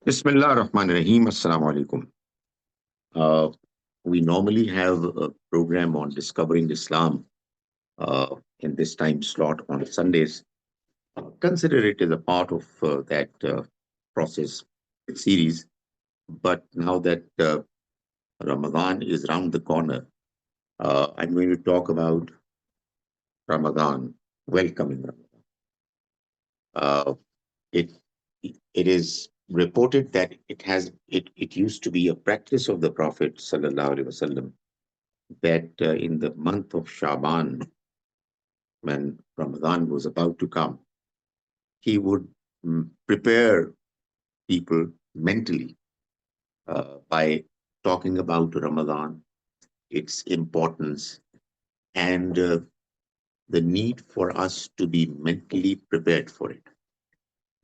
Bismillah ar-Rahman ar-Rahim. Assalamu alaikum. Uh, we normally have a program on discovering Islam in this time slot on Sundays. Consider it as a part of that process series. But now that Ramadan is round the corner, I'm going to talk about Ramadan, welcoming Ramadan. Uh, it it is reported that it used to be a practice of the Prophet sallallahu alaihi wasallam that in the month of Shaban, when Ramadan was about to come, he would prepare people mentally by talking about Ramadan, its importance, and the need for us to be mentally prepared for it.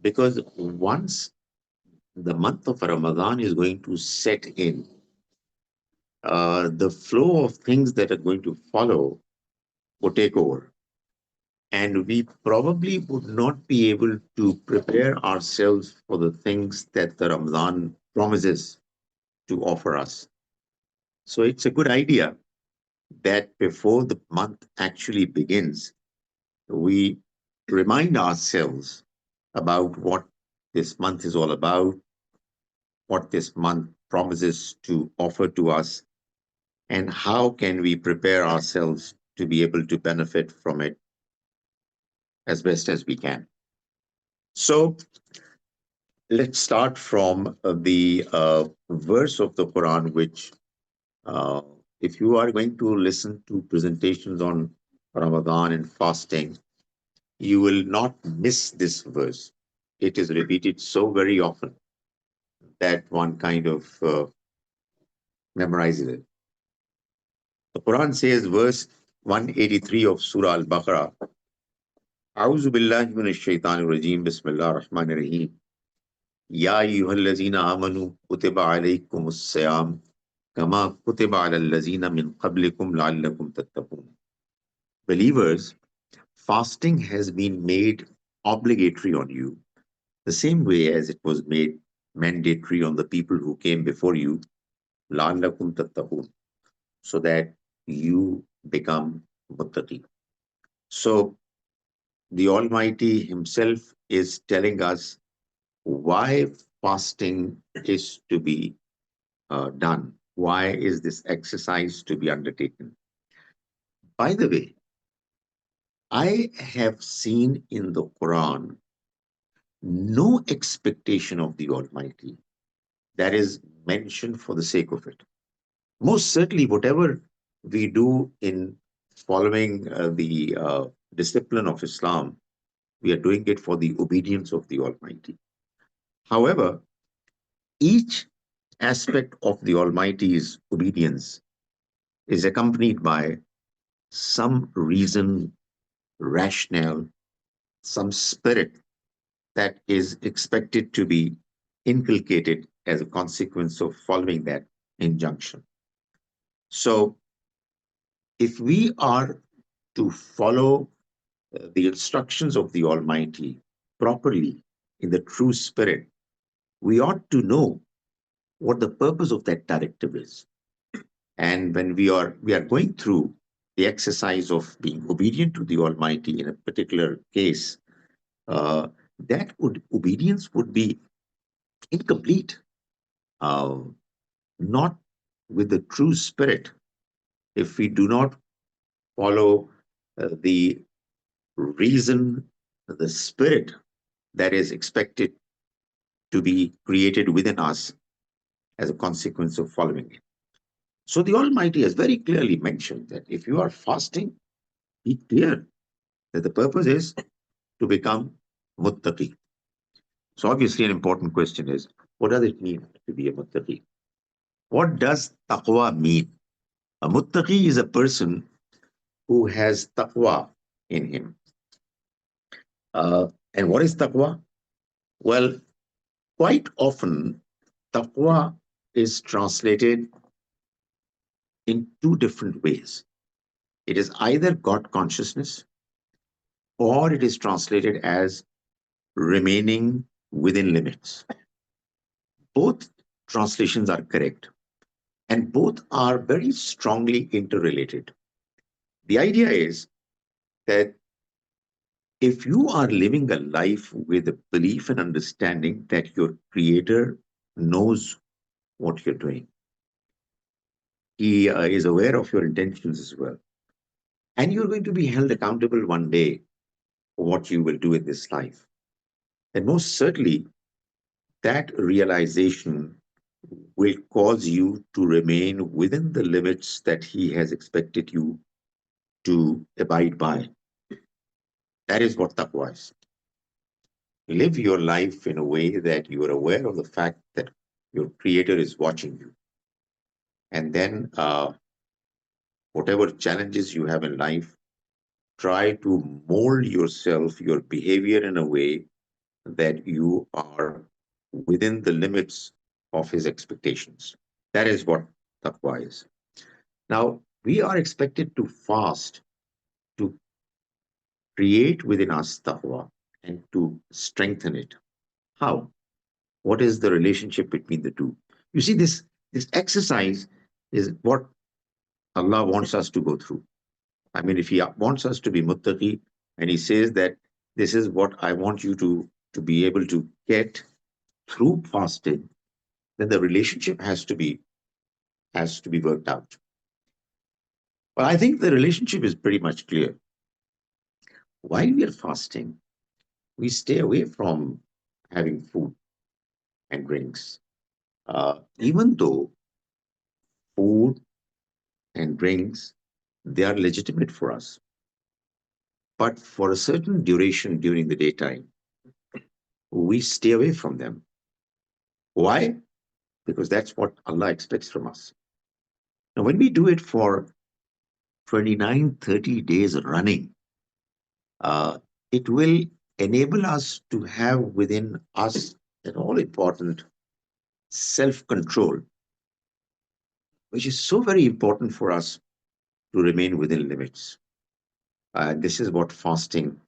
Because once the month of Ramadan is going to set in, the flow of things that are going to follow will take over. And we probably would not be able to prepare ourselves for the things that the Ramadan promises to offer us. So it's a good idea that before the month actually begins, we remind ourselves about what this month is all about, what this month promises to offer to us, and how can we prepare ourselves to be able to benefit from it as best as we can. So let's start from the verse of the Quran, which, uh, if you are going to listen to presentations on Ramadan and fasting, you will not miss this verse. It is repeated so very often that one kind of memorizes it. The Quran says, verse 183 of Surah Al Baqarah, أعوذ بالله من الشيطان الرجيم بسم الله الرحمن الرحيم يا أيها الذين آمنوا كتب عليكم الصيام كما كتب على الذين من قبلكم لعلكم تتقون. Believers, fasting has been made obligatory on you, the same way as it was made mandatory on the people who came before you, لعلكم تتقون, so that you become muttaqi. So the Almighty Himself is telling us why fasting is to be done. Why is this exercise to be undertaken? By the way, I have seen in the Quran no expectation of the Almighty that is mentioned for the sake of it. Most certainly, whatever we do in following the discipline of Islam, we are doing it for the obedience of the Almighty. However, each aspect of the Almighty's obedience is accompanied by some reason, rationale, some spirit that is expected to be inculcated as a consequence of following that injunction. So, if we are to follow the instructions of the Almighty properly in the true spirit, we ought to know what the purpose of that directive is. And when we are going through the exercise of being obedient to the Almighty in a particular case, uh, that would obedience would be incomplete, uh, not with the true spirit, if we do not follow the reason, the spirit that is expected to be created within us as a consequence of following it. So the Almighty has very clearly mentioned that if you are fasting, be clear that the purpose is to become muttaqi. So obviously an important question is, what does it mean to be a muttaqi? What does taqwa mean? A muttaqi is a person who has taqwa in him. And what is taqwa? Well, quite often, taqwa is translated in two different ways. It is either God consciousness or it is translated as remaining within limits. Both translations are correct, and both are very strongly interrelated. The idea is that if you are living a life with a belief and understanding that your creator knows what you're doing, he is aware of your intentions as well, and you're going to be held accountable one day for what you will do in this life. And most certainly, that realization will cause you to remain within the limits that he has expected you to abide by. That is what taqwa is. Live your life in a way that you are aware of the fact that your creator is watching you. And then, whatever challenges you have in life, try to mold yourself, your behavior in a way that you are within the limits of his expectations. That is what taqwa is. Now, we are expected to fast to create within us taqwa and to strengthen it. How? What is the relationship between the two? You see, this exercise is what Allah wants us to go through. I mean, if He wants us to be muttaqi, and He says that this is what I want you to be able to get through fasting, then the relationship has to be worked out. But I think the relationship is pretty much clear. While we are fasting, we stay away from having food and drinks, even though food and drinks, they are legitimate for us. But for a certain duration during the daytime, we stay away from them. Why? Because that's what Allah expects from us. Now, when we do it for 29, 30 days running, uh, it will enable us to have within us an all important self control, which is so very important for us to remain within limits. This is what fasting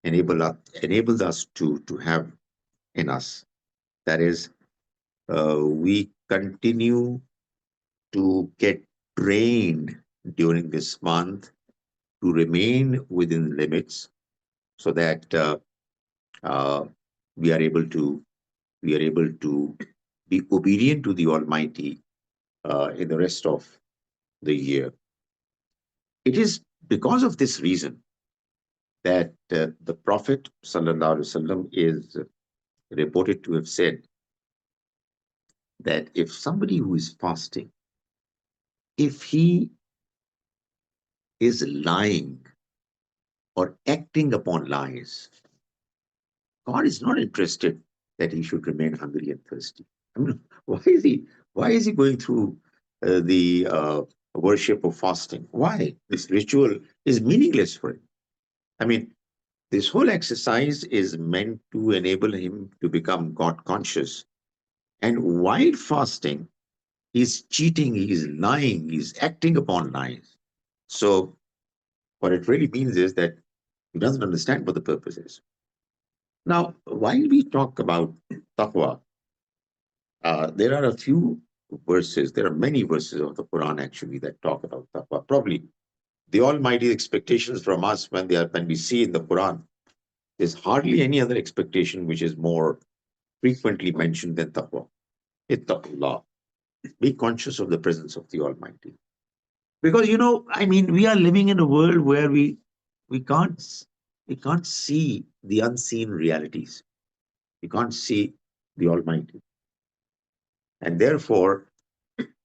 enables us to have in us. That is, we continue to get trained during this month to remain within limits so that uh, we are able to be obedient to the Almighty in the rest of the year. It is because of this reason that the Prophet sallallahu alaihi wasallam is reported to have said that if somebody who is fasting, if he is lying or acting upon lies, God is not interested that he should remain hungry and thirsty. I mean, why is he going through the worship of fasting? Why? This ritual is meaningless for him. I mean, this whole exercise is meant to enable him to become God conscious. And while fasting, he's cheating, he's lying, he's acting upon lies. So, what it really means is that he doesn't understand what the purpose is. Now, while we talk about taqwa, there are a few verses, there are many verses of the Quran actually that talk about taqwa. Probably the Almighty expectations from us when we see in the Quran, there's hardly any other expectation which is more frequently mentioned than taqwa. Ittaqullah. Be conscious of the presence of the Almighty. Because I mean, we are living in a world where we can't we can't see the unseen realities. We can't see the Almighty. And therefore,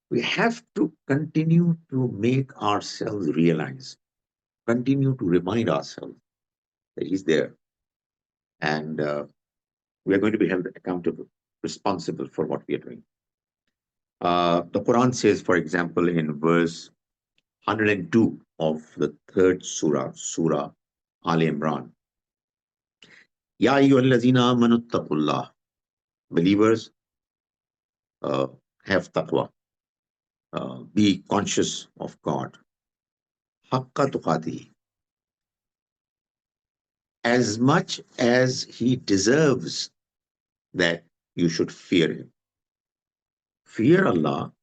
we have to continue to make ourselves realize, continue to remind ourselves that He's there. And we are going to be held accountable, responsible for what we are doing. The Quran says, for example, in verse 102 of the third surah, Surah Al Imran, Ya ayyuhallazina amanu taqullah. Believers, uh, have taqwa. Be conscious of God. Haqqa tuqati. As much as He deserves that you should fear Him. Fear Allah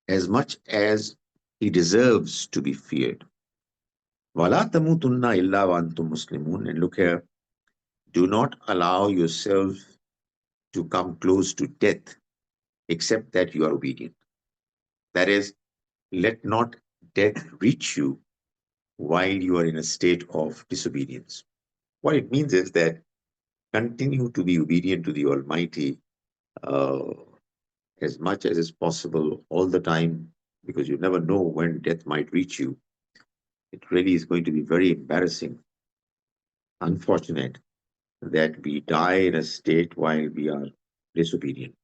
as much as He deserves to be feared. وَلَا تَمُوتُنَّ إِلَّا وَأَنْتُمْ مُسْلِمُونَ. And look here, do not allow yourself to come close to death except that you are obedient. That is, let not death reach you while you are in a state of disobedience. What it means is that continue to be obedient to the Almighty uh, as much as is possible all the time, because you never know when death might reach you. It really is going to be very embarrassing, unfortunate that we die in a state while we are disobedient.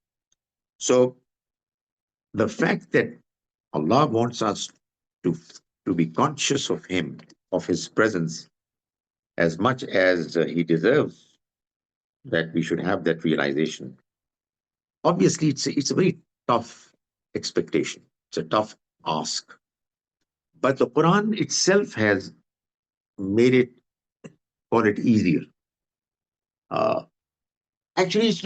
So the fact that Allah wants us to, to be conscious of Him, of His presence, as much as He deserves that we should have that realization. Obviously, it's a very tough expectation. It's a tough ask. But the Quran itself has made it, call it easier. Uh, Actually, it's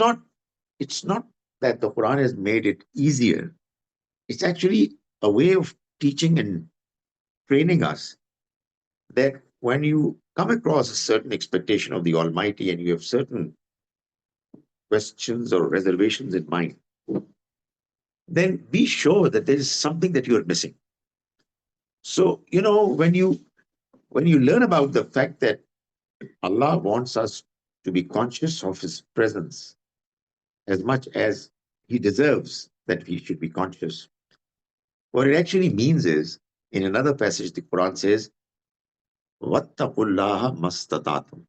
not that the Quran has made it easier. It's actually a way of teaching and training us that when you come across a certain expectation of the Almighty and you have certain questions or reservations in mind, then be sure that there is something that you are missing. So, when you learn about the fact that Allah wants us to be conscious of His presence as much as He deserves that we should be conscious, what it actually means is, in another passage, the Quran says, "Wattaqullaha mastatatum."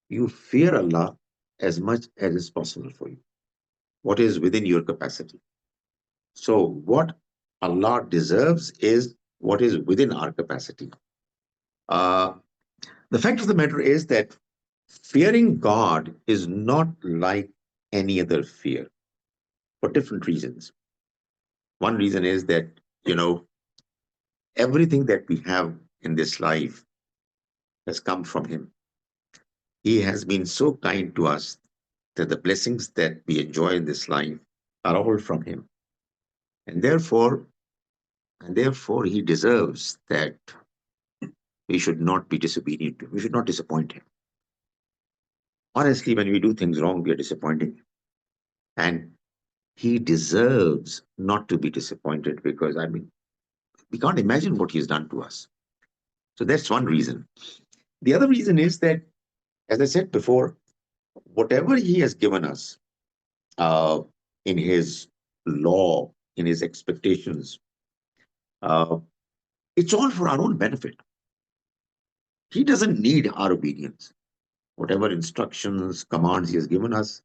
You fear Allah as much as is possible for you, what is within your capacity. So, what Allah deserves is what is within our capacity. Uh, the fact of the matter is that fearing God is not like any other fear for different reasons. One reason is that, you know, everything that we have in this life has come from Him. He has been so kind to us that the blessings that we enjoy in this life are all from Him. And therefore, He deserves that we should not be disobedient to Him. We should not disappoint Him. Honestly, when we do things wrong, we are disappointing Him. And He deserves not to be disappointed because, I mean, we can't imagine what He's done to us. So that's one reason. The other reason is that, as I said before, whatever He has given us uh, in His law, in His expectations, uh, it's all for our own benefit. He doesn't need our obedience. Whatever instructions, commands He has given us,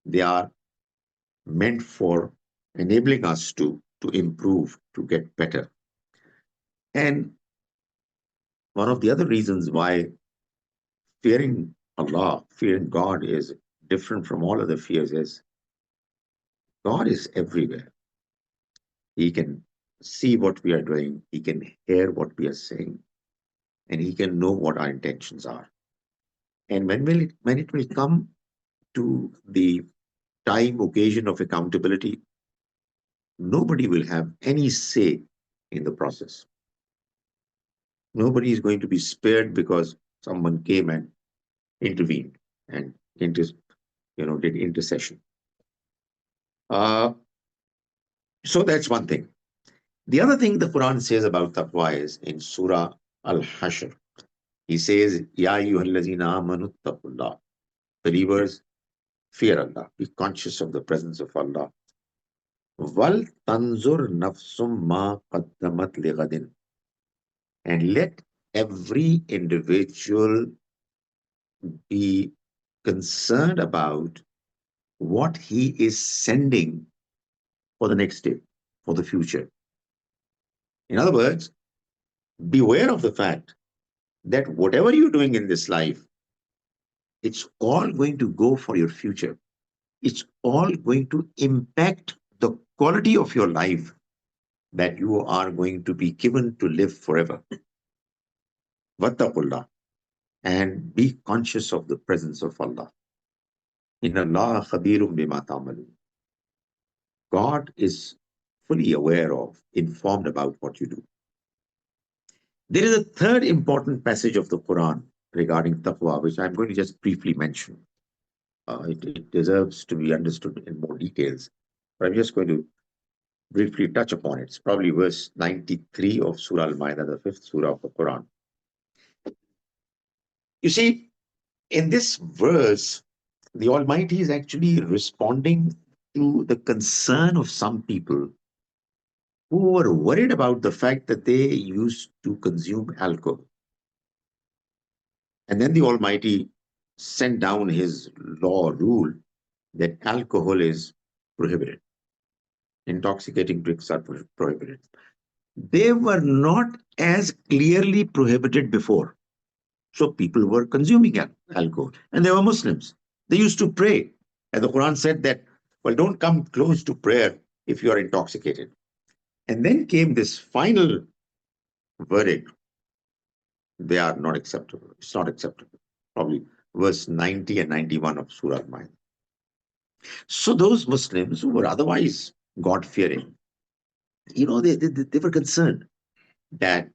they are meant for enabling us to improve, to get better. And one of the other reasons why fearing Allah, fearing God is different from all other fears is God is everywhere. He can see what we are doing, He can hear what we are saying, and He can know what our intentions are. And when it will come to the time, occasion of accountability, nobody will have any say in the process. Nobody is going to be spared because someone came and intervened and did intercession. Uh, so that's one thing. The other thing the Quran says about taqwa is in Surah Al-Hashr. He says, Ya ayyuhallazina amanu taqullah. Believers, fear Allah. Be conscious of the presence of Allah. Wal tanzur nafsum ma qaddamat lighadin. And let every individual be concerned about what he is sending for the next day, for the future. In other words, beware of the fact that whatever you're doing in this life, it's all going to go for your future. It's all going to impact the quality of your life that you are going to be given to live forever. Wattaqullah, and be conscious of the presence of Allah. Inna Allah khabirum bima ta'malun. God is fully aware of, informed about what you do. There is a third important passage of the Quran regarding taqwa, which I'm going to just briefly mention. It deserves to be understood in more details, but I'm just going to briefly touch upon it. It's probably verse 93 of Surah Al-Ma'idah, the fifth surah of the Quran. You see, in this verse, the Almighty is actually responding to the concern of some people who were worried about the fact that they used to consume alcohol. And then the Almighty sent down his law rule that alcohol is prohibited. Intoxicating drinks are prohibited. They were not as clearly prohibited before. So people were consuming alcohol, and they were Muslims. They used to pray. And the Quran said that, well, don't come close to prayer if you are intoxicated. And then came this final verdict. They are not acceptable. It's not acceptable. Probably verse 90 and 91 of Surah Al-Ma'idah. So those Muslims who were otherwise God-fearing, they were concerned that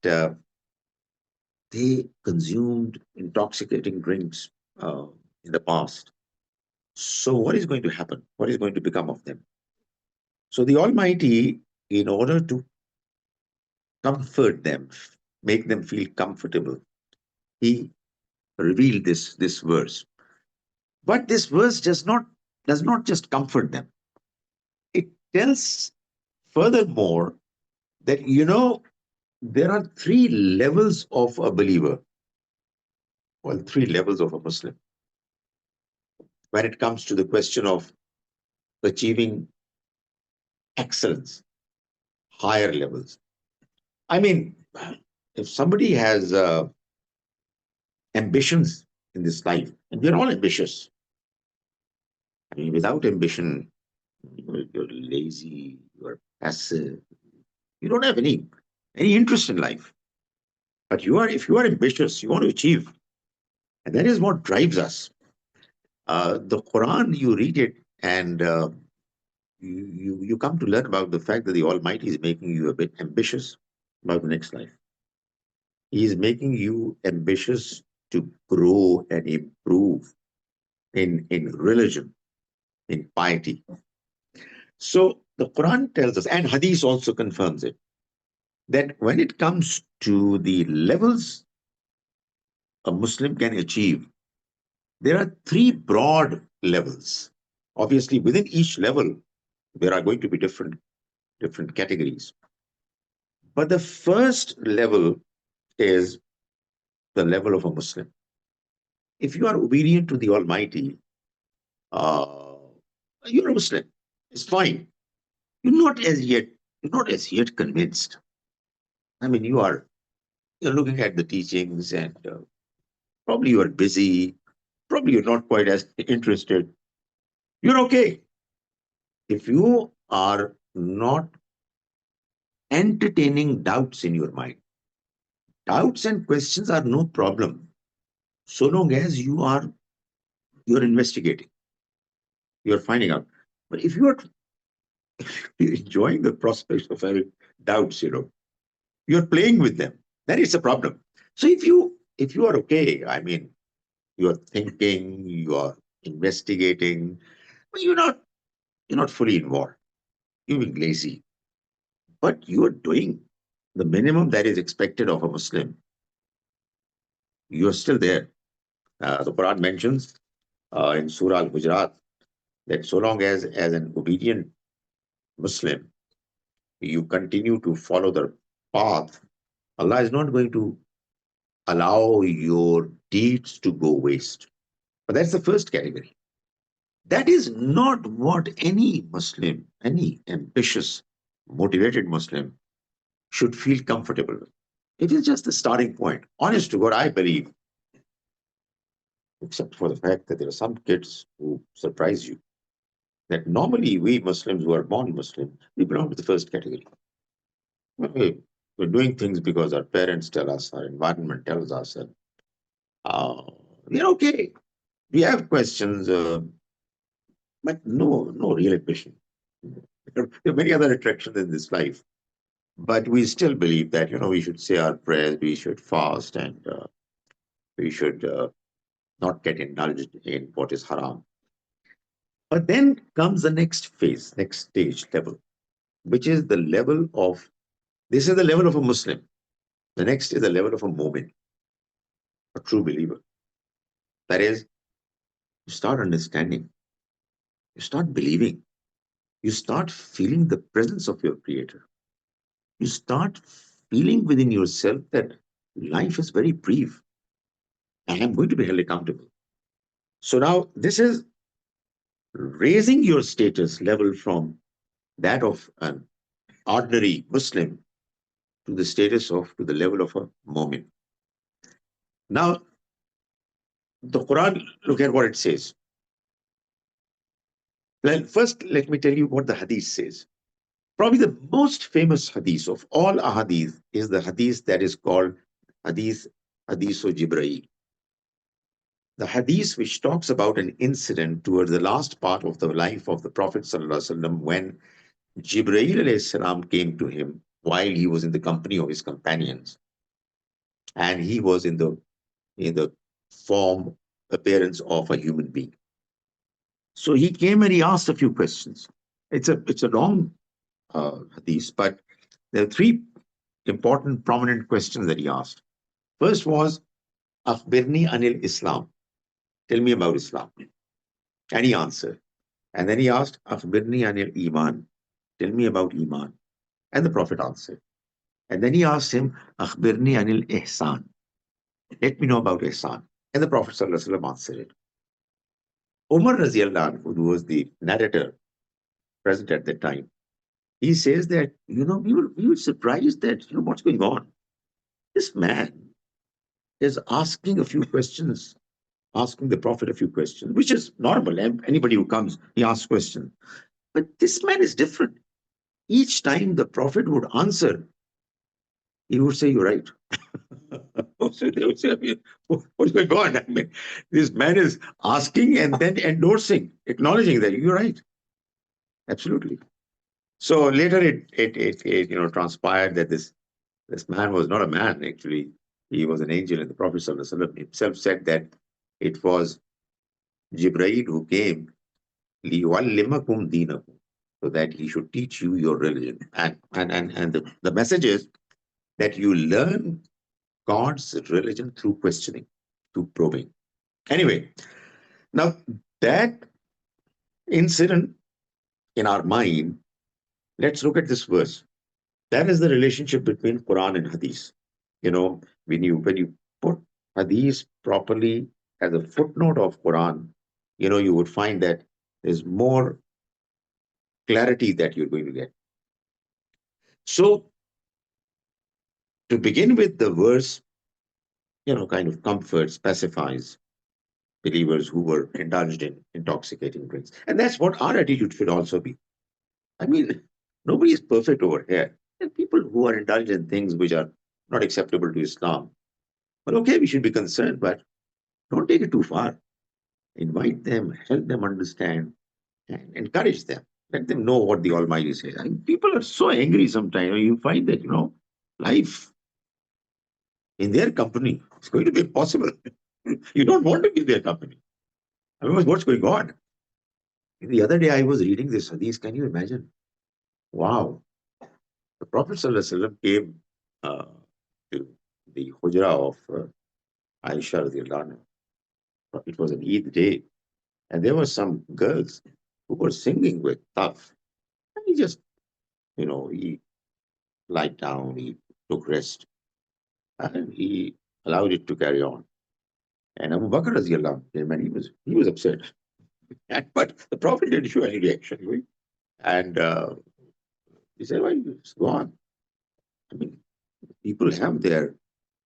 they consumed intoxicating drinks uh, in the past. So what is going to happen? What is going to become of them? So the Almighty, in order to comfort them, make them feel comfortable, He revealed this verse. But this verse does not just comfort them. It tells furthermore that there are three levels of a believer, well, three levels of a Muslim when it comes to the question of achieving excellence, higher levels. I mean, if somebody has ambitions in this life, and we're all ambitious. I mean, without ambition, you're lazy, you're passive, you don't have any interest in life. But if you are ambitious, you want to achieve, and that is what drives us. The Quran, you read it, and you come to learn about the fact that the Almighty is making you a bit ambitious about the next life. He is making you ambitious to grow and improve in religion, in piety. So the Quran tells us, and Hadith also confirms it, that when it comes to the levels a Muslim can achieve, there are three broad levels. Obviously, within each level, there are going to be different categories. But the first level is the level of a Muslim. If you are obedient to the Almighty, uh, you're a Muslim. It's fine. You're not as yet, you're not as yet convinced. I mean, you're looking at the teachings, and probably you are busy. Probably you're not quite as interested. You're okay. If you are not entertaining doubts in your mind, doubts and questions are no problem so long as you're investigating, you're finding out. But if you're enjoying the prospects of having doubts, you're playing with them, then it's a problem. So if you are okay, I mean, you're thinking, you're investigating, but you're not fully involved. You're being lazy, but you're doing the minimum that is expected of a Muslim. You're still there. The Quran mentions in Surah Al-Hujurat that so long as an obedient Muslim, you continue to follow the path, Allah is not going to allow your deeds to go waste. But that's the first category. That is not what any Muslim, any ambitious, motivated Muslim should feel comfortable with. It is just the starting point. Honest to God, I believe, except for the fact that there are some kids who surprise you, that normally we Muslims who are born Muslim, we belong to the first category. We're doing things because our parents tell us, our environment tells us, and uh, we're okay. We have questions, but no real ambition. There are many other attractions in this life, but we still believe that we should say our prayers, we should fast, and we should not get indulged in what is haram. But then comes the next phase, next stage level, which is the level of this is the level of a Muslim. The next is the level of a mu'min, a true believer. That is, you start understanding, you start believing, you start feeling the presence of your Creator. You start feeling within yourself that life is very brief and I'm going to be held accountable. So now this is raising your status level from that of an ordinary Muslim to the status of to the level of a Mu'min. Now, the Quran, look at what it says. Well, first, let me tell you what the Hadith says. Probably the most famous Hadith of all Ahadith is the Hadith that is called Hadith Hadith Jibreel. The Hadith which talks about an incident towards the last part of the life of the Prophet ﷺ when Jibreel alayhi came to him while he was in the company of his companions, and he was in the form appearance of a human being. So he came and he asked a few questions. It's a long hadith, but there are three important, prominent questions that he asked. First was, "Akhbirni anil Islam." Tell me about Islam. And he answered. And then he asked, "Akhbirni anil Iman." Tell me about Iman. And the Prophet answered. And then he asked him, "Akhbirni anil Ihsan." Let me know about Ihsan. And the Prophet ﷺ answered it. Umar Raziallahu anhu, who was the narrator present at that time, he says that, we were surprised that, what's going on? This man is asking a few questions, asking the Prophet a few questions, which is normal. Anybody who comes, he asks questions. But this man is different. Each time the Prophet would answer, he would say, "You're right." So they would say, I mean, what's going on? I mean, this man is asking and then endorsing, acknowledging that you're right. Absolutely. So later it transpired that this man was not a man, actually. He was an angel, and the Prophet ﷺ himself said that it was Jibreel who came لِيُعَلِّمَكُمْ دِينَكُمْ, so that he should teach you your religion. And the message is that you learn God's religion through questioning, through probing. Anyway, now that incident in our mind, let's look at this verse. That is the relationship between Quran and Hadith. When you put Hadith properly as a footnote of Quran, you would find that there's more clarity that you're going to get. So to begin with, the verse, kind of comforts, pacifies believers who were indulged in intoxicating drinks. And that's what our attitude should also be. I mean, nobody is perfect over here. There are people who are indulged in things which are not acceptable to Islam. But okay, we should be concerned, but don't take it too far. Invite them, help them understand, and encourage them. Let them know what the Almighty says. I mean, people are so angry sometimes. You find that, life in their company is going to be impossible. You don't want to be in their company. I mean, what's going on? The other day I was reading this hadith. Can you imagine? Wow. The Prophet ﷺ came to the hujra of Aisha radiallahu anha. It was an Eid day, and there were some girls who were singing with tough. And he just, he lied down, he took rest, and he allowed it to carry on. And Abu Bakr radiallahu anhu came, and he was upset. But the Prophet didn't show any reaction. And he said, "Well, just go on." I mean, people have their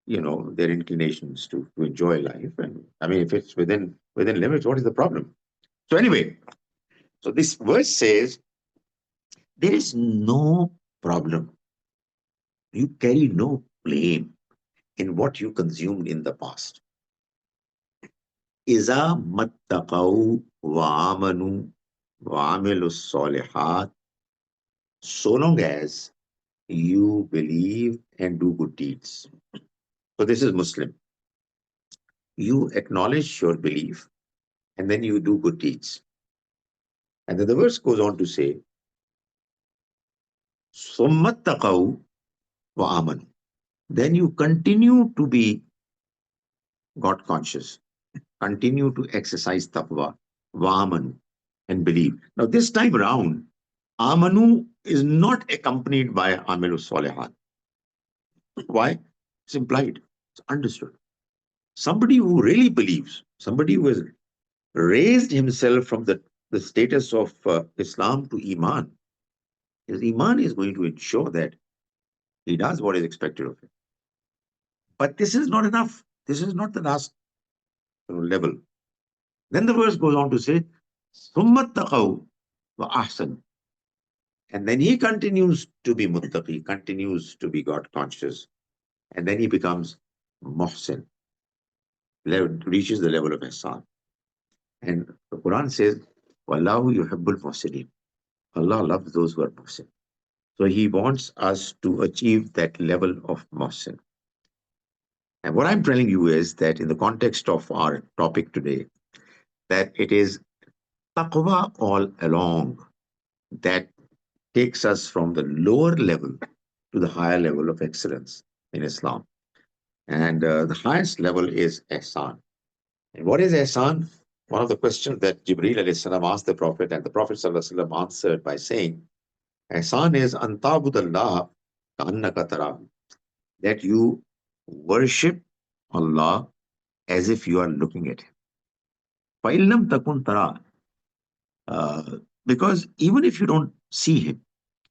inclinations to enjoy life. And I mean, if it's within limits, what is the problem? So anyway, so this verse says there is no problem. You carry no blame in what you consumed in the past. إِذَا مَتَّقَوْا وَآمَنُوا وَعَمِلُوا الصَّالِحَاتِ so long as you believe and do good deeds. So this is Muslim. You acknowledge your belief and then you do good deeds. And then the verse goes on to say, ثُمَّ اتَّقَوْا وَآمَنُوا. Then you continue to be God conscious, continue to exercise taqwa, wa'amanu, and believe. Now, this time around, amanu is not accompanied by amilu salihat. Why? It's implied, it's understood. Somebody who really believes, somebody who has raised himself from the status of Islam to Iman, his Iman is going to ensure that he does what is expected of him. But this is not enough. This is not the last level. Then the verse goes on to say, ثُمَّ اتَّقَوْا وَأَحْسَنُوا. And then he continues to be muttaqi, continues to be God conscious. And then he becomes muhsin, reaches the level of ihsan. And the Quran says, Wallahu yuhibbul muhsinin. Allah loves those who are muhsin. So he wants us to achieve that level of muhsin. And what I'm telling you is that in the context of our topic today, that it is taqwa all along that takes us from the lower level to the higher level of excellence in Islam. And the highest level is ihsan. And what is ihsan? One of the questions that Jibreel alayhi salam asked the Prophet, and the Prophet sallallahu alaihi wasallam answered by saying, ihsan is antabudallah ka'annaka tarahu, that you worship Allah as if you are looking at Him. فَإِن takun tara, because even if you don't see Him,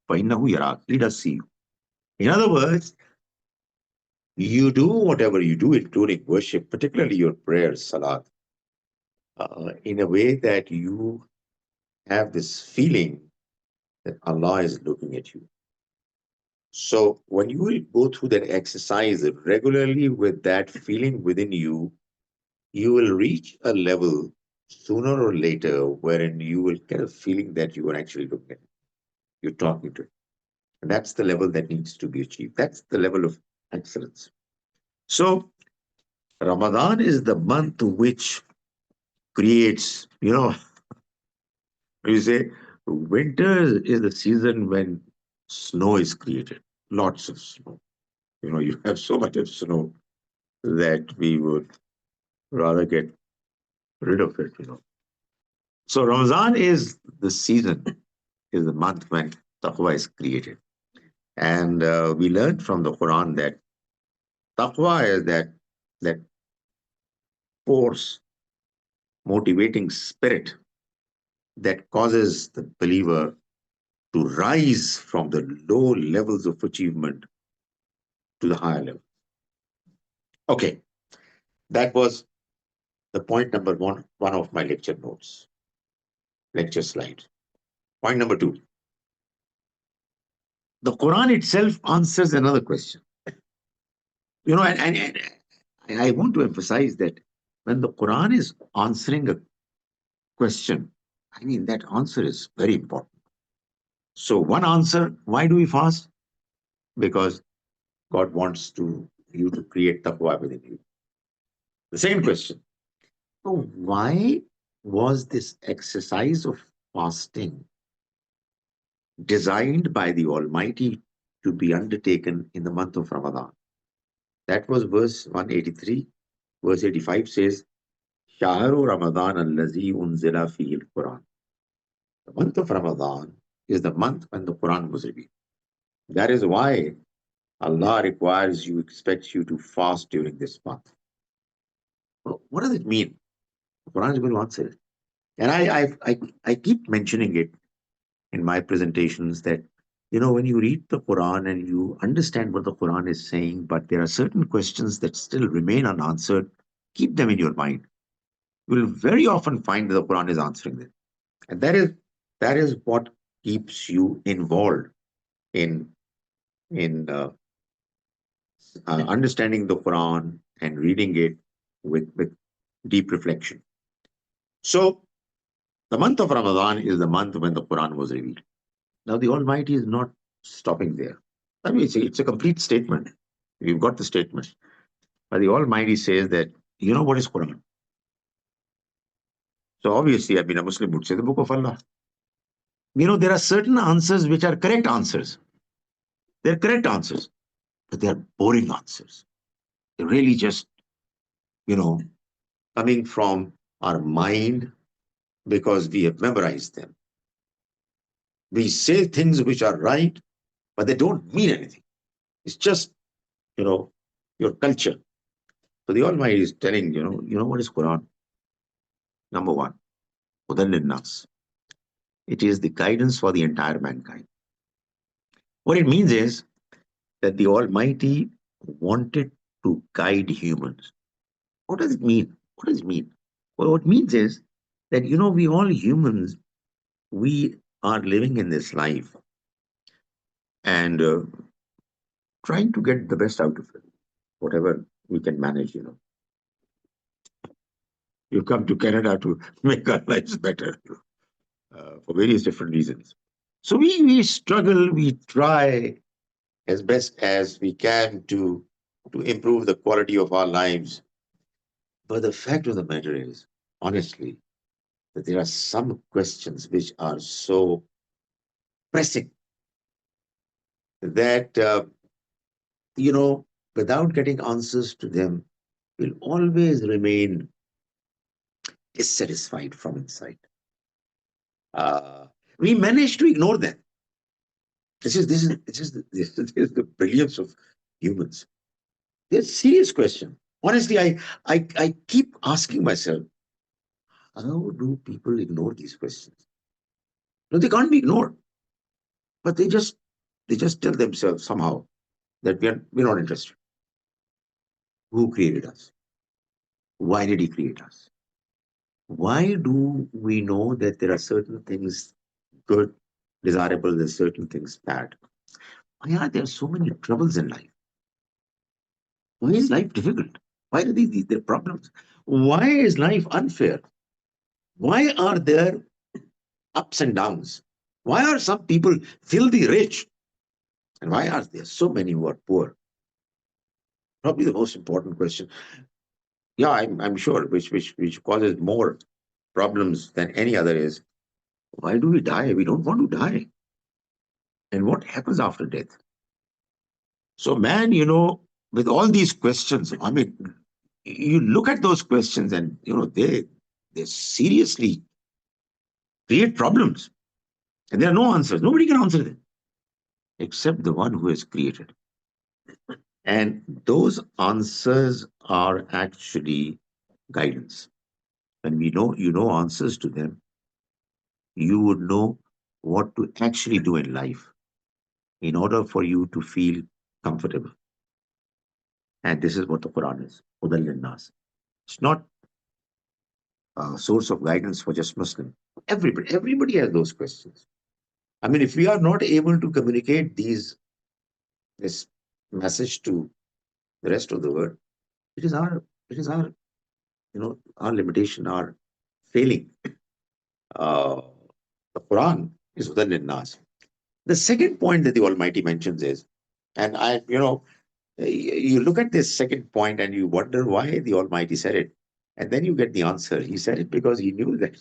فَإِنَّهُ يَرَاكَ, He does see you. In other words, you do whatever you do, including worship, particularly your prayers, salat, in a way that you have this feeling that Allah is looking at you. So when you will go through that exercise regularly with that feeling within you, you will reach a level sooner or later wherein you will get a feeling that you are actually looking at it. You're talking to it. And that's the level that needs to be achieved. That's the level of excellence. So Ramadan is the month which creates, you say winter is the season when snow is created, lots of snow. You have so much of snow that we would rather get rid of it. So Ramadan is the season, is the month when taqwa is created. And we learned from the Quran that taqwa is that force, motivating spirit that causes the believer to rise from the low levels of achievement to the higher level. Okay, that was the point number one of my lecture notes, lecture slide. Point number two. The Quran itself answers another question. And I want to emphasize that when the Quran is answering a question, I mean, that answer is very important. So one answer, why do we fast? Because God wants you to create taqwa within you. The second question, so why was this exercise of fasting designed by the Almighty to be undertaken in the month of Ramadan? That was verse 183. Verse 85 says, Shahru Ramadan allazi unzila fihi al-Quran. The month of Ramadan is the month when the Quran was revealed. That is why Allah expects you to fast during this month. Well, what does it mean? The Quran is going to answer it. And I keep mentioning it in my presentations that, when you read the Quran and you understand what the Quran is saying, but there are certain questions that still remain unanswered, keep them in your mind. You will very often find that the Quran is answering them. And that is what keeps you involved in understanding the Quran and reading it with deep reflection. So the month of Ramadan is the month when the Quran was revealed. Now, the Almighty is not stopping there. I mean, it's a complete statement. You've got the statement. But the Almighty says that, you know what is Quran? So obviously, I mean, a Muslim would say the book of Allah. There are certain answers which are correct answers. They're correct answers, but they're boring answers. They're really just, you know, coming from our mind because we have memorized them. We say things which are right, but they don't mean anything. It's just, you know, your culture. So the Almighty is telling, you know what is Quran? Number one, Hudan Nas. It is the guidance for the entire mankind. What it means is that the Almighty wanted to guide humans. What does it mean? What does it mean? Well, what it means is that, we all humans, we are living in this life and trying to get the best out of it, whatever we can manage. You come to Canada to make our lives better for various different reasons. So we struggle, we try as best as we can to improve the quality of our lives. But the fact of the matter is, honestly, that there are some questions which are so pressing that, without getting answers to them, will always remain dissatisfied from inside. Uh, we manage to ignore them. This is the brilliance of humans. They're serious question. Honestly, I keep asking myself, how do people ignore these questions? No, they can't be ignored, but they just tell themselves somehow that we're not interested. Who created us? Why did he create us? Why do we know that there are certain things good, desirable, there's certain things bad? Why are there so many troubles in life? Why is life difficult? Why are there problems? Why is life unfair? Why are there ups and downs? Why are some people filthy rich? And why are there so many who are poor? Probably the most important question. Yeah, I'm sure, which causes more problems than any other is, why do we die? We don't want to die. And what happens after death? So, man, with all these questions, I mean, you look at those questions and, they seriously create problems. And there are no answers. Nobody can answer them except the one who has created. And those answers are actually guidance. When you know answers to them, you would know what to actually do in life in order for you to feel comfortable. And this is what the Quran is. Hudal Nas. It's not a source of guidance for just Muslim. Everybody has those questions. I mean, if we are not able to communicate this message to the rest of the world, it is our our limitation, our failing. Uh, the Quran is Hudan Nas. The second point that the Almighty mentions is, and you look at this second point and you wonder why the Almighty said it. And then you get the answer. He said it because he knew that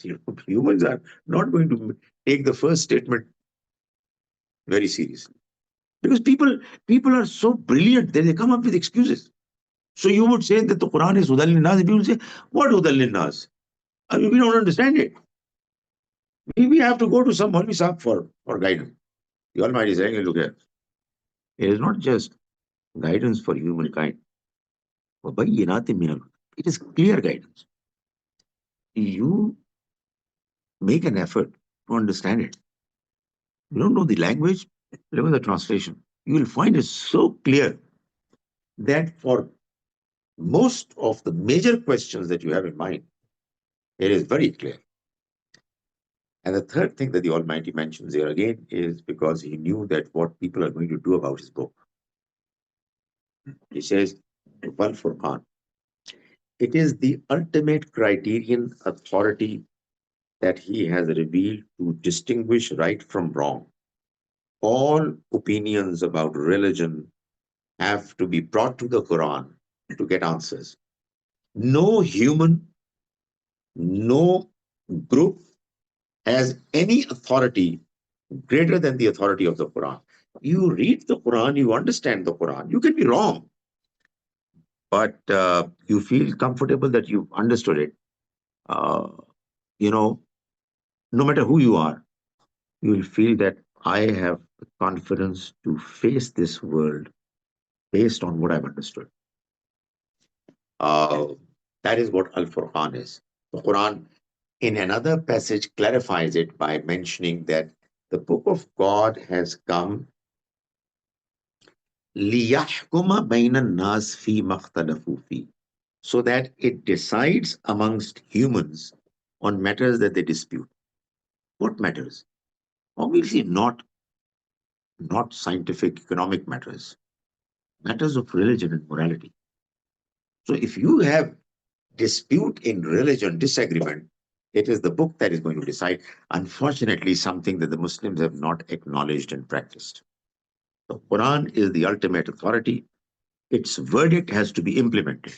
humans are not going to take the first statement very seriously. Because people are so brilliant that they come up with excuses. So you would say that the Quran is Hudal Nas. People say, what Hudal Nas? I mean, we don't understand it. We have to go to some Maulvi Sahib for guidance. The Almighty is saying, look here, it is not just guidance for humankind. It is clear guidance. You make an effort to understand it. You don't know the language, look at the translation. You will find it so clear that for most of the major questions that you have in mind, it is very clear. And the third thing that the Almighty mentions here again is because he knew that what people are going to do about his book. He says, Wal Furqan. It is the ultimate criterion authority that he has revealed to distinguish right from wrong. all opinions about religion have to be brought to the Quran to get answers. No human, no group has any authority greater than the authority of the Quran. You read the Quran, you understand the Quran. You can be wrong, but you feel comfortable that you've understood it. Uh, you know, no matter who you are, you will feel that I have the confidence to face this world based on what I've understood. Uh, that is what Al Furqan is. The Quran, in another passage, clarifies it by mentioning that the book of God has come لِيَحْكُمَ بَيْنَ النَّاسِ فِي مَا اخْتَلَفُوا فِيهِ, so that it decides amongst humans on matters that they dispute. What matters? Obviously, not scientific, economic matters, matters of religion and morality. So, if you have dispute in religion, disagreement, it is the book that is going to decide. Unfortunately, something that the Muslims have not acknowledged and practiced. The Quran is the ultimate authority. Its verdict has to be implemented.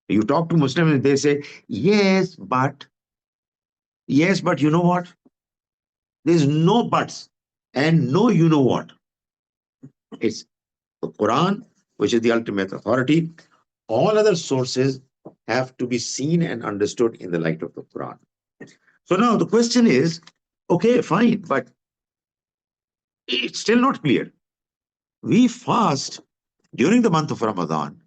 You talk to Muslims, they say, yes, but you know what? There's no buts and no you know what. It's the Quran, which is the ultimate authority. All other sources have to be seen and understood in the light of the Quran. So now the question is, okay, fine, but it's still not clear. We fast during the month of Ramadan,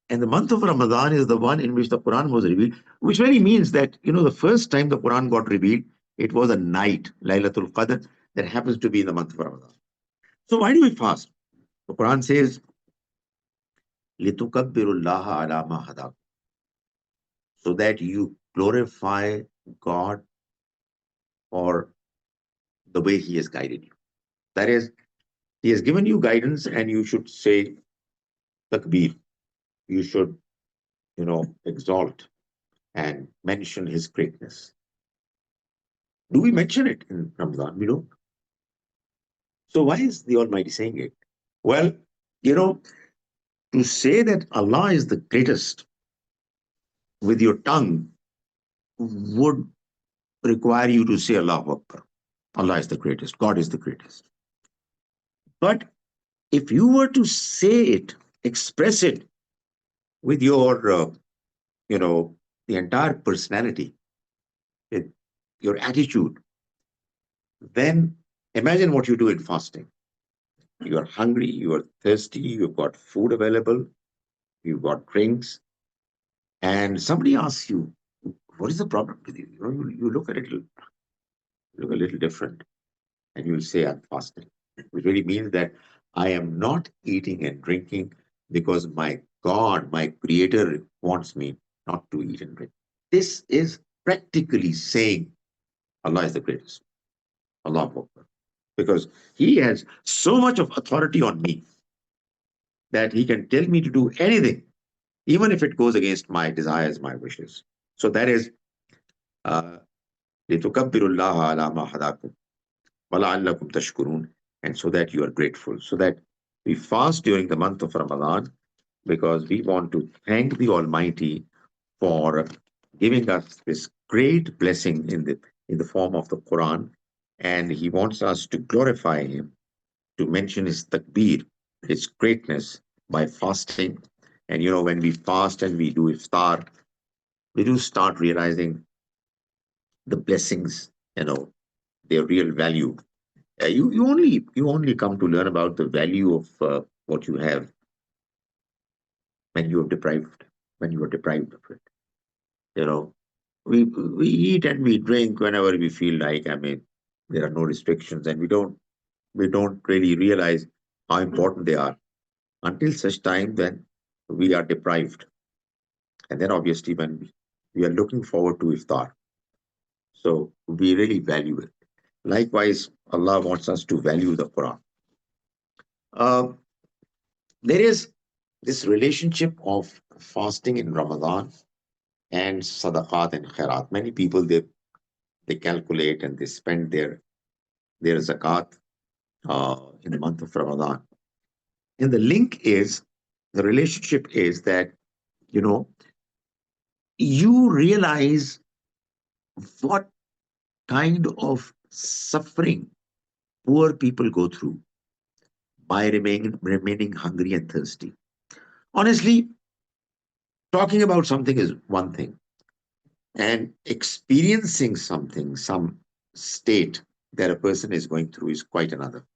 and the month of Ramadan is the one in which the Quran was revealed, which really means that, the first time the Quran got revealed, it was a night, Laylatul Qadr, that happens to be in the month of Ramadan. So why do we fast? The Quran says, لِتُكَبِّرُ اللَّهَ عَلَى مَا هَدَاكُمْ, so that you glorify God for the way He has guided you. That is, He has given you guidance and you should say takbir. You should, exalt and mention His greatness. Do we mention it in Ramadan? We don't. So why is the Almighty saying it? Well, you know, to say that Allah is the greatest with your tongue would require you to say Allahu Akbar. Allah is the greatest. God is the greatest. But if you were to say it, express it with your, the entire personality, with your attitude, then imagine what you do in fasting. You are hungry, you are thirsty, you've got food available, you've got drinks, and somebody asks you, what is the problem with you? You look look a little different, and you'll say, I'm fasting. Which really means that I am not eating and drinking because my God, my Creator, wants me not to eat and drink. This is practically saying Allah is the greatest. Allah Akbar. Because He has so much of authority on me that He can tell me to do anything, even if it goes against my desires, my wishes. So that is uh, لِتُكَبِّرُوا اللَّهَ عَلَى مَا هَدَاكُمْ وَلَعَلَّكُمْ تَشْكُرُونَ, and so that you are grateful. So that we fast during the month of Ramadan because we want to thank the Almighty for giving us this great blessing in the form of the Quran, and He wants us to glorify Him, to mention His takbir, His greatness by fasting. And when we fast and we do iftar, we do start realizing the blessings, their real value. You only come to learn about the value of what you have when you are deprived of it. You know, we eat and we drink whenever we feel like. I mean, there are no restrictions, and we don't really realize how important they are until such time when we are deprived, and then obviously when we are looking forward to iftar, so we really value it. Likewise, Allah wants us to value the Quran. Uh, there is this relationship of fasting in Ramadan and sadaqat and khairat. Many people they calculate and they spend their zakat in the month of Ramadan. And the link is, the relationship is that, you know, you realize what kind of suffering poor people go through by remaining hungry and thirsty. Honestly, talking about something is one thing, and experiencing something, some state that a person is going through is quite another.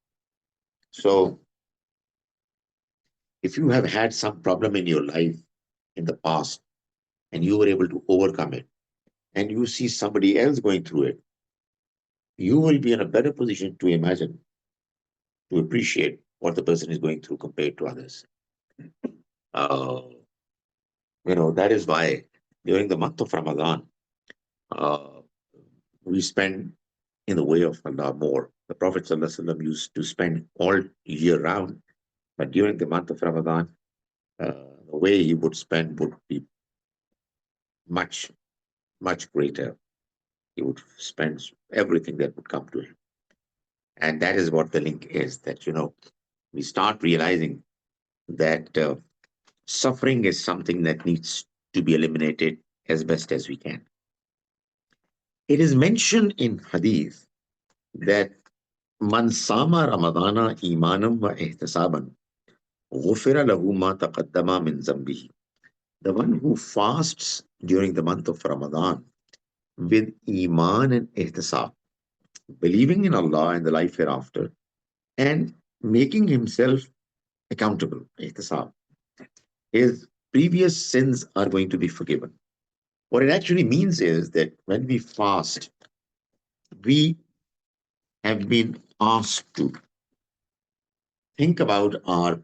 So, if you have had some problem in your life in the past and you were able to overcome it, and you see somebody else going through it, you will be in a better position to imagine, to appreciate what the person is going through compared to others. Uh, that is why during the month of Ramadan, uh, we spend in the way of Allah more. The Prophet ﷺ used to spend all year round, but during the month of Ramadan, the way he would spend would be much, much greater. He would spend everything that would come to him. And that is what the link is, that, we start realizing that suffering is something that needs to be eliminated as best as we can. It is mentioned in Hadith that Man sama Ramadana imanam wa ihtisaban ghufira lahu ma taqaddama min zambihi. The one who fasts during the month of Ramadan with iman and ihtisab, believing in Allah and the life hereafter, and making himself accountable, ihtisab, his previous sins are going to be forgiven. What it actually means is that when we fast, we have been asked to think about our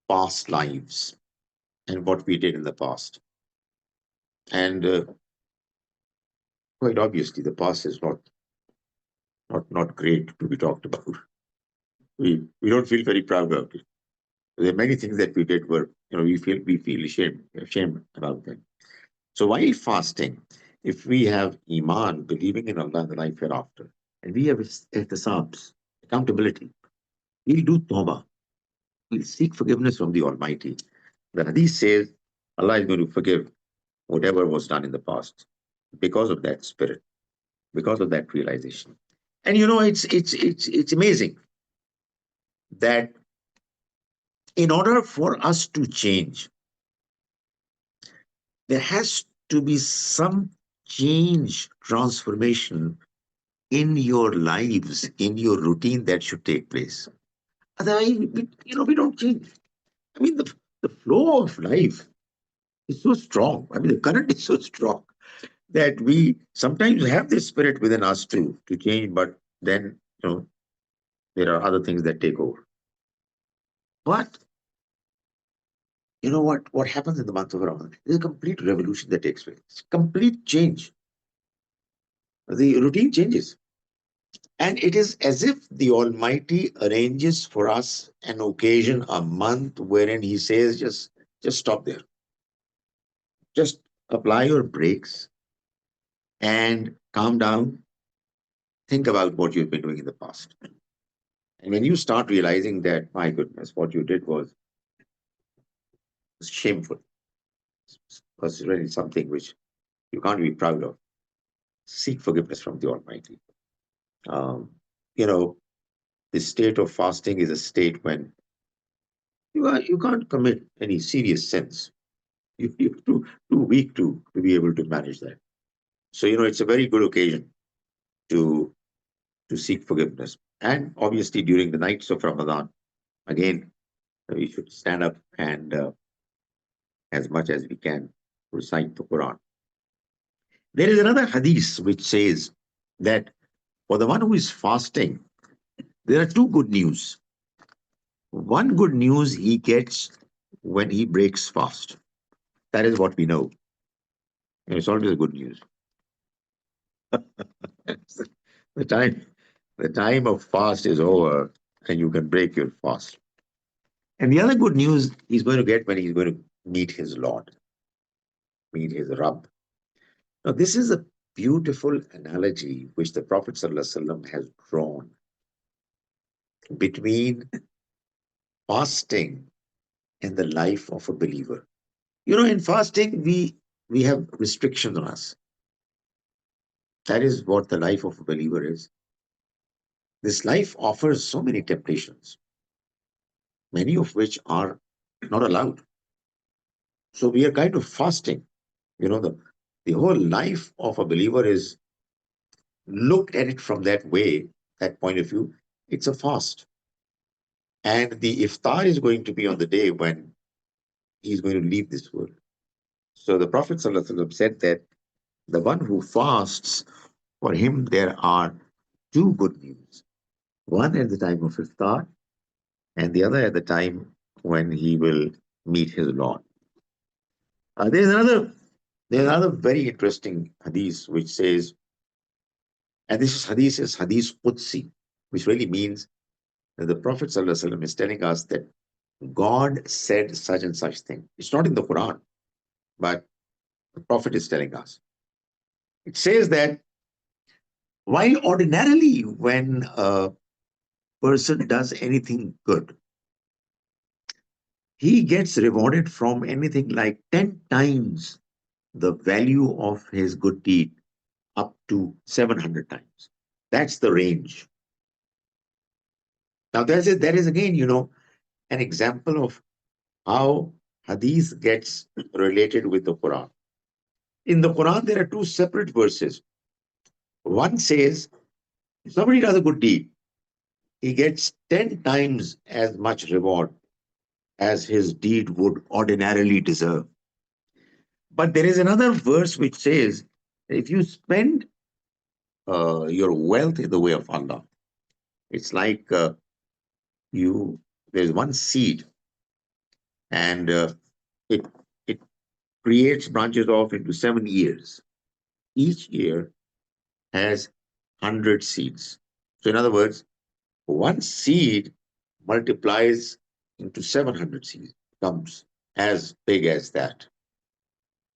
past lives and what we did in the past. And quite obviously, the past is not great to be talked about. We don't feel very proud of it. There are many things that we did where we feel ashamed about them. So while fasting, if we have iman, believing in Allah and the life hereafter, and we have ihtisabs, accountability, we'll do tawbah. We'll seek forgiveness from the Almighty. The Hadith says Allah is going to forgive whatever was done in the past because of that spirit, because of that realization. And it's amazing that in order for us to change, there has to be some change, transformation in your lives, in your routine that should take place. Otherwise, we don't change. I mean, the flow of life is so strong. I mean, the current is so strong that we sometimes have this spirit within us to change, but then there are other things that take over. But what happens in the month of Ramadan? There's a complete revolution that takes place. Complete change. The routine changes. And it is as if the Almighty arranges for us an occasion, a month wherein He says, just stop there. Just apply your brakes and calm down. Think about what you've been doing in the past. And when you start realizing that, my goodness, what you did was shameful, was really something which you can't be proud of, seek forgiveness from the Almighty. Um, you know, the state of fasting is a state when you can't commit any serious sins. You're too weak to be able to manage that. So, it's a very good occasion to seek forgiveness. And obviously, during the nights of Ramadan, again, we should stand up and, as much as we can, recite the Quran. There is another hadith which says that for the one who is fasting, there are two good news. One good news he gets when he breaks fast. That is what we know. And it's always a good news. the time the time of fast is over and you can break your fast. And the other good news he's going to get when he's going to meet his Lord, meet his Rabb. Now, this is a beautiful analogy which the Prophet ﷺ has drawn between fasting and the life of a believer. You know, in fasting, we have restrictions on us. That is what the life of a believer is. This life offers so many temptations, many of which are not allowed. So we are kind of fasting. You know, the whole life of a believer is looked at it from that way, that point of view. It's a fast. And the iftar is going to be on the day when he's going to leave this world. So the Prophet ﷺ said that the one who fasts, for him there are two good news. One at the time of iftar, and the other at the time when he will meet his Lord. There's another very interesting hadith which says, and this is hadith Qudsi, which really means that the Prophet ﷺ is telling us that God said such and such thing. It's not in the Quran, but the Prophet is telling us. It says that while ordinarily when a person does anything good, he gets rewarded from anything like 10 times the value of his good deed up to 700 times. That's the range. Now, there is again, an example of how hadith gets related with the Quran. In the Quran, there are two separate verses. One says, if somebody does a good deed, he gets 10 times as much reward as his deed would ordinarily deserve. But there is another verse which says, if you spend your wealth in the way of Allah, it's like you there's one seed, and it it creates branches off into 7 years. Each year has 100 seeds. So in other words, one seed multiplies into 700 seeds, becomes as big as that.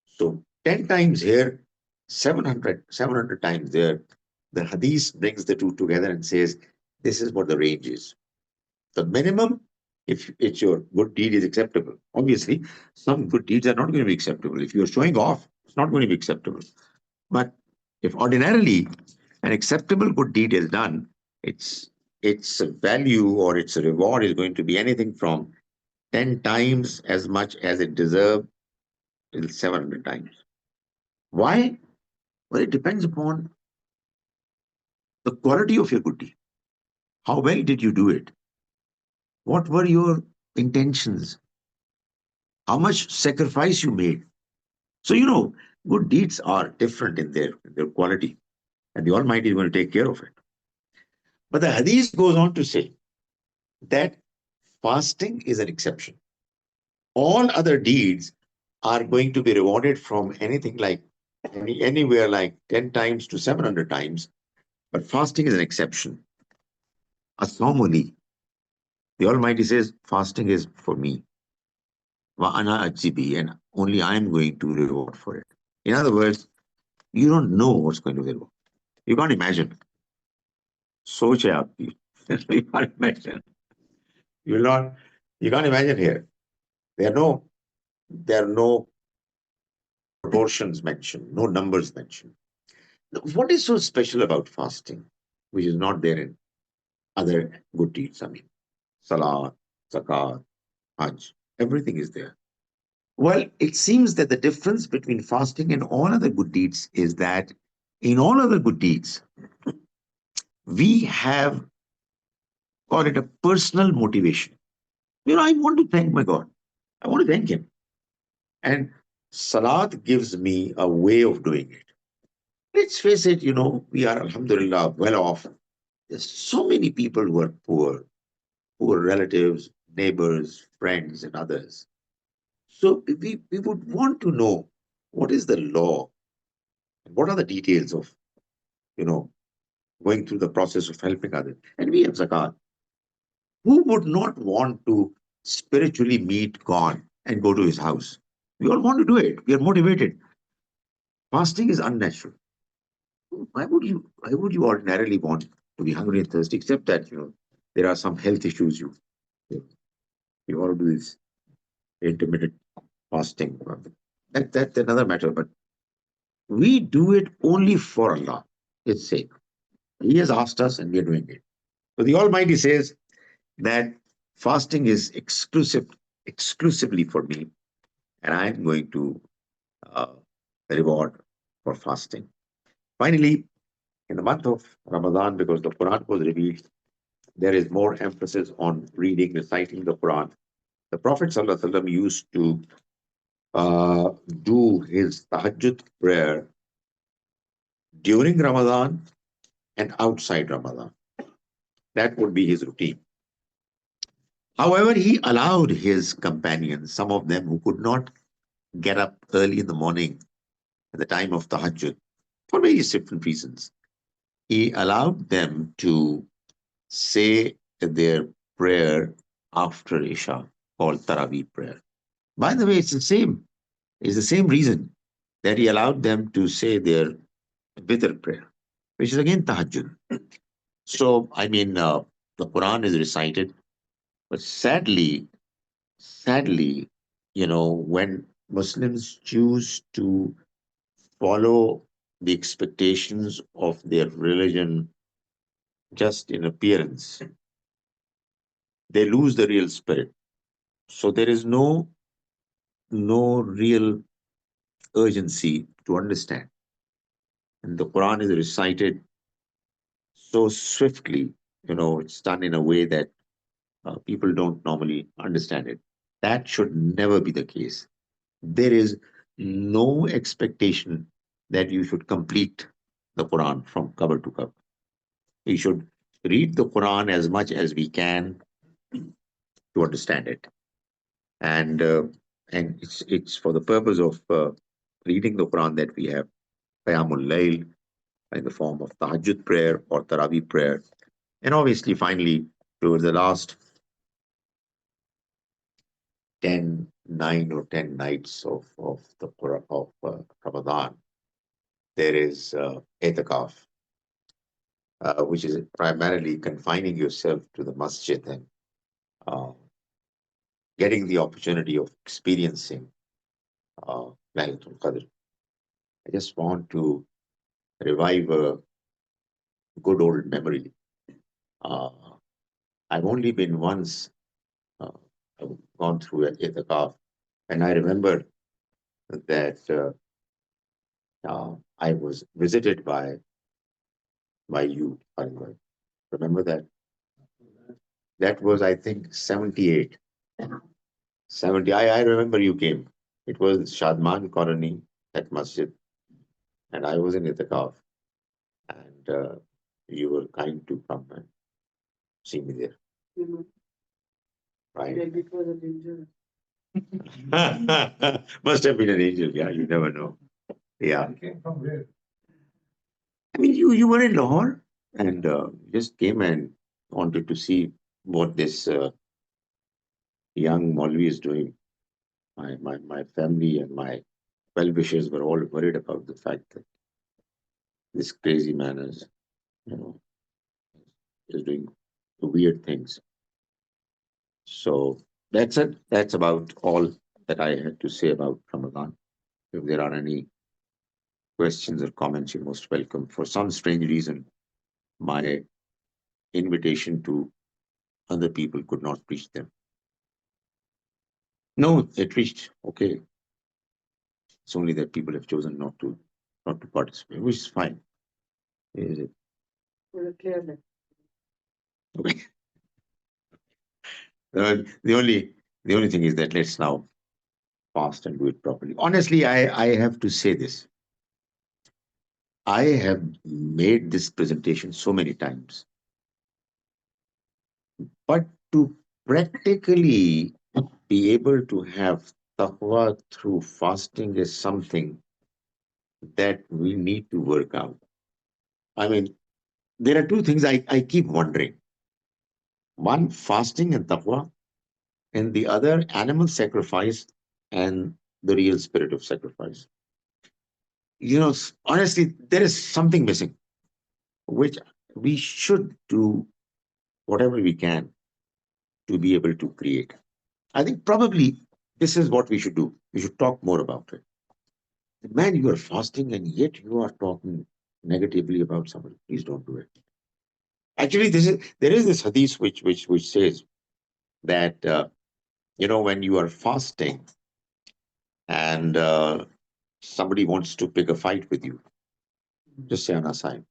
So 10 times here, 700 times there. The hadith brings the two together and says, this is what the range is. The minimum, if it's your good deed, is acceptable. Obviously, some good deeds are not going to be acceptable. If you're showing off, it's not going to be acceptable. But if ordinarily an acceptable good deed is done, its value or its reward is going to be anything from 10 times as much as it deserved till 700 times. Why? Well, it depends upon the quality of your good deed. How well did you do it? What were your intentions? How much sacrifice you made? So, good deeds are different in their quality, and the Almighty is going to take care of it. But the Hadith goes on to say that fasting is an exception. All other deeds are going to be rewarded from anything like anywhere like 10 times to 700 times, but fasting is an exception. Asomoli, the Almighty says, fasting is for me. Wa ana ajibi, and only I am going to reward for it. In other words, you don't know what's going to be rewarded. You can't imagine. सोच है आपकी. You can't imagine. You will not. You can't imagine here. There are no. There are no proportions mentioned. No numbers mentioned. What is so special about fasting, which is not there in other good deeds? I mean, salah, zakat, hajj, everything is there. Well, it seems that the difference between fasting and all other good deeds is that in all other good deeds, we have call it a personal motivation. I want to thank my God. I want to thank Him. And Salat gives me a way of doing it. Let's face it, we are, alhamdulillah, well off. There's so many people who are poor relatives, neighbors, friends, and others. So we would want to know what is the law and what are the details of, you know, going through the process of helping others. And we have zakat. Who would not want to spiritually meet God and go to his house? We all want to do it. We are motivated. Fasting is unnatural. Why would you ordinarily want to be hungry and thirsty, except that, there are some health issues. You want to do this intermittent fasting. That's another matter. But we do it only for Allah. It's sake. He has asked us, and we are doing it. So the Almighty says that fasting is exclusively for me, and I'm going to uh, reward for fasting. Finally, in the month of Ramadan, because the Quran was revealed, there is more emphasis on reading, reciting the Quran. The Prophet ﷺ used to do his tahajjud prayer during Ramadan and outside Ramadan. That would be his routine. However, he allowed his companions, some of them who could not get up early in the morning at the time of tahajjud for various different reasons, he allowed them to say their prayer after Isha, called Taraweeh prayer. By the way, it's the same. It's the same reason that he allowed them to say their Witr prayer, which is again tahajjud. So, the Quran is recited, but sadly, when Muslims choose to follow the expectations of their religion just in appearance, they lose the real spirit. So there is no real urgency to understand. And the Quran is recited so swiftly, it's done in a way that people don't normally understand it. That should never be the case. There is no expectation that you should complete the Quran from cover to cover. We should read the Quran as much as we can to understand it, and it's for the purpose of reading the Quran that we have Qiyamul Layl in the form of Tahajjud prayer or Taraweeh prayer, and obviously, finally, towards the last 9 or 10 nights of the Quran of Ramadan, there is etikaf, which is primarily confining yourself to the masjid and uh, getting the opportunity of experiencing Laylatul Qadr. I just want to revive a good old memory. Uh, I've only been once uh, I've gone through an itikaf, and I remember that I was visited by you. Khalid. Remember that? That was, I think, 78. 70. I remember you came. It was Shadman Colony at Masjid, and I was in itikaf, and you were kind to come and see me there. Mhm. Right? Maybe it was an angel. Must have been an angel. Yeah, you never know. Yeah. Okay, from where? I mean, you were in Lahore and just came and wanted to see what this young Maulvi is doing. My family and my well wishers were all worried about the fact that this crazy man you know, is doing weird things. So that's it. That's about all that I had to say about Ramadan. If there are any questions or comments, you're most welcome. For some strange reason, my invitation to other people could not reach them. No, it reached. Okay, it's only that people have chosen not to participate, which is fine. Is it? Okay. The only thing is that let's now fast and do it properly. Honestly, I have to say this. I have made this presentation so many times, but to practically be able to have taqwa through fasting is something that we need to work out. I mean, there are two things I keep wondering. One, fasting and taqwa, and the other, animal sacrifice and the real spirit of sacrifice. Honestly, there is something missing, which we should do whatever we can to be able to create. I think probably this is what we should do. We should talk more about it. Man, you are fasting and yet you are talking negatively about somebody. Please don't do it. Actually, there is this hadith which says that when you are fasting and somebody wants to pick a fight with you, just say on a sign,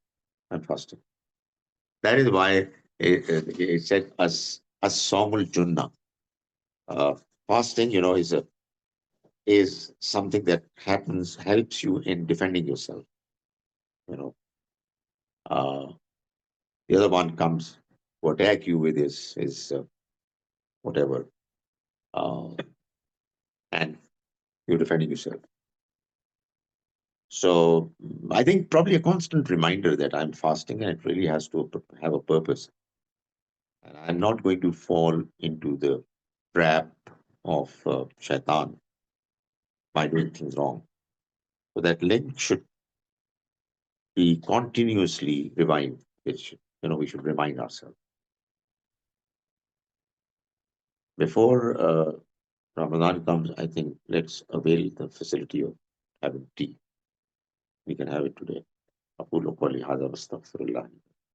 I'm fasting. That is why it said as somul junna. Uh, Fasting, is something that helps you in defending yourself. You know, uh, the other one comes to attack you with his whatever, uh, and you're defending yourself. So I think probably a constant reminder that I'm fasting and it really has to have a purpose. And I'm not going to fall into the trap of shaitan by doing things wrong. So that link should be continuously revived, which we should remind ourselves. Before Ramadan comes, I think let's avail the facility of having tea. We can have it today. أقول قولي هذا واستغفر الله